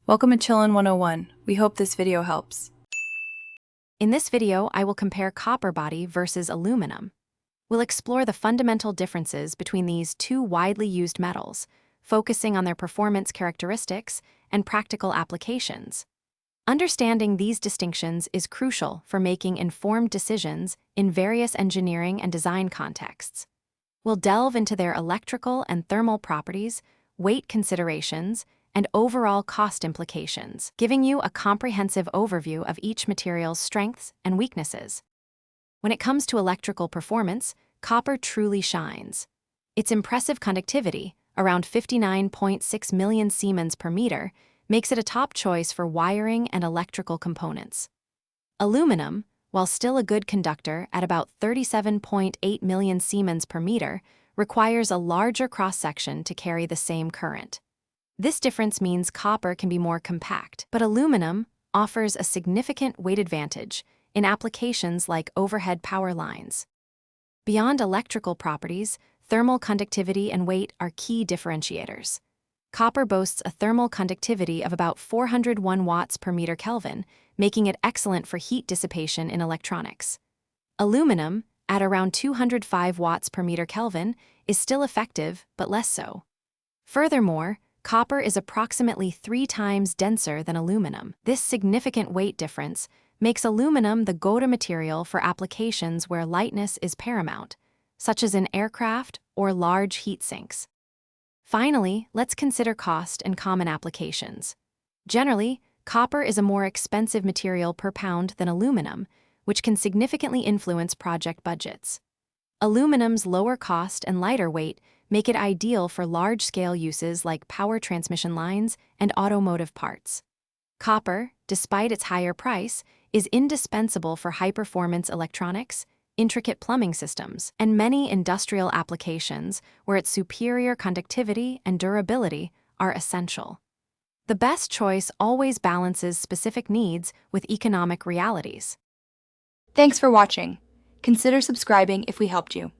Welcome to Chillin' 101. We hope this video helps. In this video, I will compare copper body versus aluminum. We'll explore the fundamental differences between these two widely used metals, focusing on their performance characteristics and practical applications. Understanding these distinctions is crucial for making informed decisions in various engineering and design contexts. We'll delve into their electrical and thermal properties, weight considerations, and overall cost implications, giving you a comprehensive overview of each material's strengths and weaknesses. When it comes to electrical performance, copper truly shines. Its impressive conductivity, around 59.6 million Siemens per meter, makes it a top choice for wiring and electrical components. Aluminum, while still a good conductor at about 37.8 million Siemens per meter, requires a larger cross-section to carry the same current. This difference means copper can be more compact, but aluminum offers a significant weight advantage in applications like overhead power lines. Beyond electrical properties, thermal conductivity and weight are key differentiators. Copper boasts a thermal conductivity of about 401 watts per meter Kelvin, making it excellent for heat dissipation in electronics. Aluminum, at around 205 watts per meter Kelvin, is still effective, but less so. Furthermore, copper is approximately 3 times denser than aluminum. This significant weight difference makes aluminum the go-to material for applications where lightness is paramount, such as in aircraft or large heat sinks. Finally, let's consider cost and common applications. Generally, copper is a more expensive material per pound than aluminum, which can significantly influence project budgets. Aluminum's lower cost and lighter weight make it ideal for large-scale uses like power transmission lines and automotive parts. Copper, despite its higher price, is indispensable for high-performance electronics, intricate plumbing systems, and many industrial applications where its superior conductivity and durability are essential. The best choice always balances specific needs with economic realities. Thanks for watching. Consider subscribing if we helped you.